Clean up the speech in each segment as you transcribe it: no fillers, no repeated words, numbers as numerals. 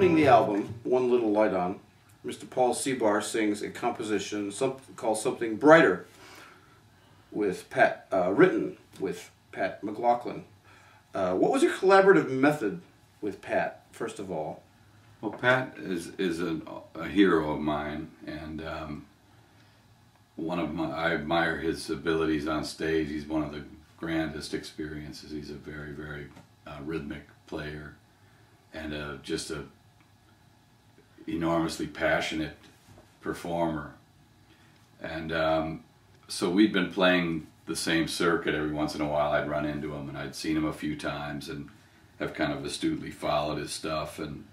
opening the album, One Little Light On, Mr. Paul Cebar sings a composition called Something Brighter, with written with Pat McLaughlin. What was your collaborative method with Pat, first of all? Well, Pat is a hero of mine, and I admire his abilities on stage. He's one of the grandest experiences. He's a very, very rhythmic player, and just a enormously passionate performer. And so we'd been playing the same circuit. Every once in a while I'd run into him, and I'd seen him a few times and have kind of astutely followed his stuff. And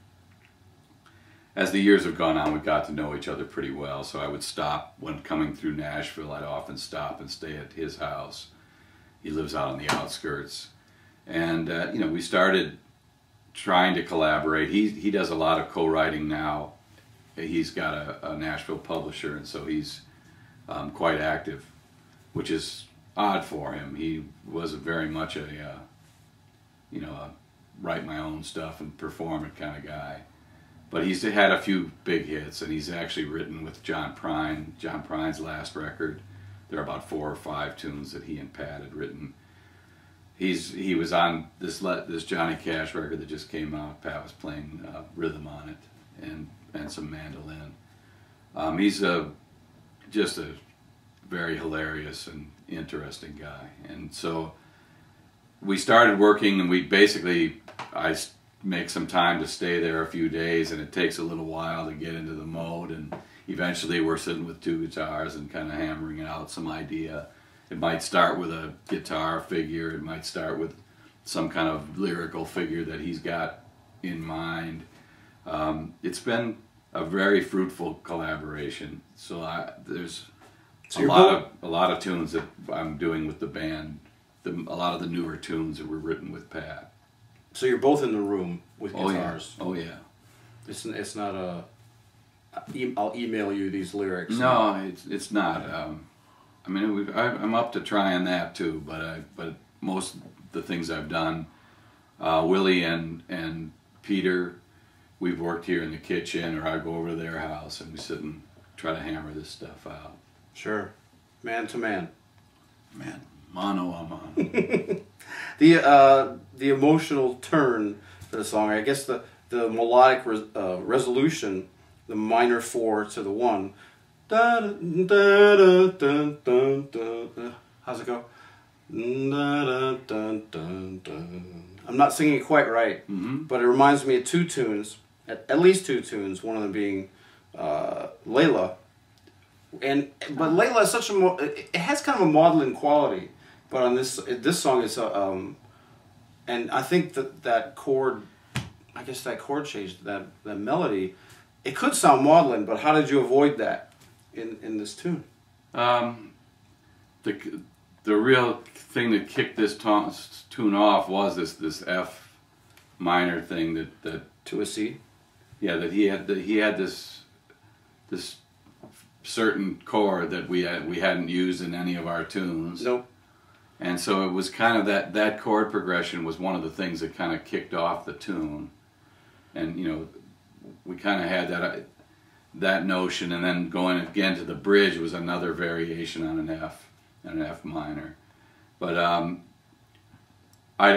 as the years have gone on, we got to know each other pretty well. So I would stop when coming through Nashville. I'd often stop and stay at his house. He lives out on the outskirts. And you know, we started trying to collaborate. He does a lot of co-writing now. He's got a Nashville publisher, and so he's quite active, which is odd for him. He was very much a you know, a write my own stuff and perform it kind of guy. But he's had a few big hits, and he's actually written with John Prine. John Prine's last record, there are about 4 or 5 tunes that he and Pat had written. He was on this Johnny Cash record that just came out. Pat was playing rhythm on it and some mandolin. He's just a very hilarious and interesting guy. And so we started working, and I make some time to stay there a few days, and it takes a little while to get into the mode, and eventually we're sitting with 2 guitars and kind of hammering out some idea. It might start with a guitar figure, it might start with some kind of lyrical figure that he's got in mind. It's been a very fruitful collaboration. So there's a lot of tunes that I'm doing with the band. A lot of the newer tunes that were written with Pat. So you're both in the room with guitars. Oh yeah. It's not I'll email you these lyrics. No, it's not. I mean, I'm up to trying that too, but most of the things I've done, Willie and Peter, we've worked here in the kitchen, or I go over to their house and we sit and try to hammer this stuff out. Sure, man to man. Man, mano a mano. The emotional turn for the song, I guess the melodic resolution, the minor 4 to the 1. Da, da, da, da, da, da. How's it go? Da, da, da, da, da. I'm not singing it quite right, but it reminds me of 2 tunes, at least 2 tunes. One of them being Layla, but Layla is such it has kind of a maudlin quality, but on this song it's and I think that chord, I guess that chord change, that melody, it could sound maudlin, but how did you avoid that in this tune? The real thing that kicked this tune off was this F minor thing that to a C. Yeah, that he had this certain chord that we hadn't used in any of our tunes. Nope. And so it was kind of that chord progression was one of the things that kind of kicked off the tune, and you know, we kind of had that notion, and then going again to the bridge was another variation on an F minor. But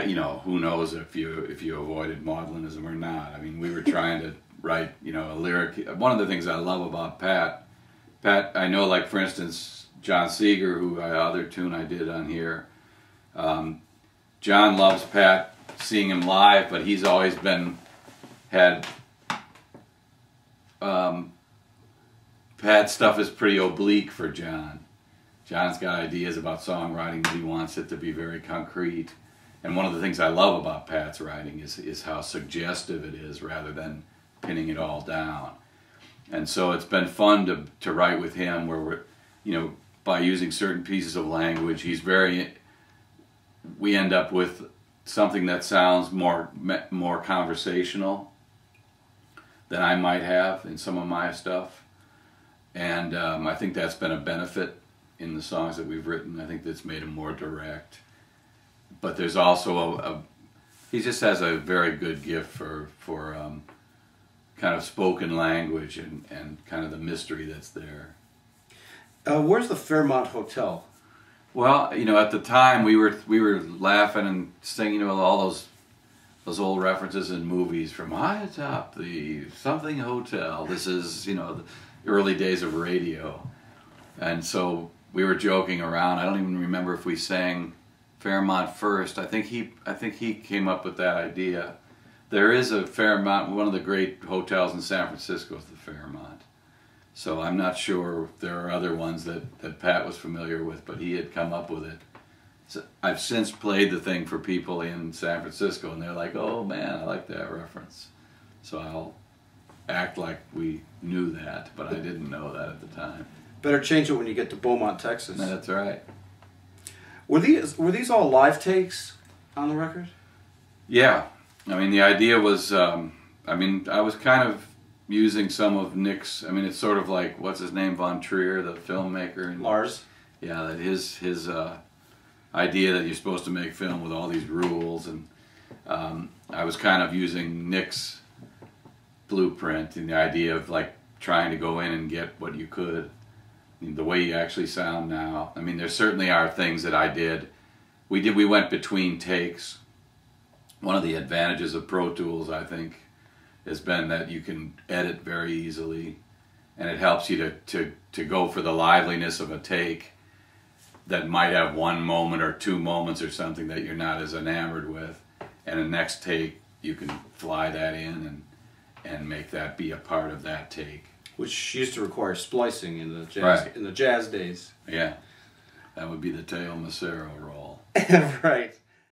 you know, who knows if you avoided maudlinism or not. I mean, we were trying to write, you know, a lyric. One of the things I love about Pat, I know, like for instance, John Seeger, who other tune I did on here. John loves Pat, seeing him live, but he's always had Pat's stuff is pretty oblique for John. John's got ideas about songwriting, but he wants it to be very concrete. And one of the things I love about Pat's writing is how suggestive it is rather than pinning it all down. And so it's been fun to write with him, where we're, you know, by using certain pieces of language, we end up with something that sounds more conversational than I might have in some of my stuff. And I think that's been a benefit in the songs that we've written. I think that's made them more direct. But there's also he just has a very good gift for kind of spoken language and kind of the mystery that's there. Where's the Fairmont Hotel? Well, you know, at the time we were laughing and singing about all those old references in movies from high atop the something hotel. This is, you know, the early days of radio. And so we were joking around. I don't even remember if we sang Fairmont first. I think he came up with that idea. There is a Fairmont, one of the great hotels in San Francisco is the Fairmont. So I'm not sure if there are other ones that Pat was familiar with, but he had come up with it. So I've since played the thing for people in San Francisco, and they're like, "Oh man, I like that reference." So I'll act like we knew that, but I didn't know that at the time. Better change it when you get to Beaumont, Texas. That's right. Were these all live takes on the record? Yeah. I mean, the idea was, I was kind of using some of Nick's, I mean, it's sort of like, what's his name, Von Trier, the filmmaker? And, Lars? Yeah, that his idea that you're supposed to make film with all these rules, and I was kind of using Nick's blueprint and the idea of like trying to go in and get what you could. I mean, the way you actually sound now. I mean, there certainly are things that I did. We went between takes. One of the advantages of Pro Tools, I think, has been that you can edit very easily, and it helps you to go for the liveliness of a take that might have one moment or two moments or something that you're not as enamored with, and the next take you can fly that in and make that be a part of that take. Which used to require splicing in the jazz, right. In the jazz days. Yeah, that would be the Teo Macero role. Right.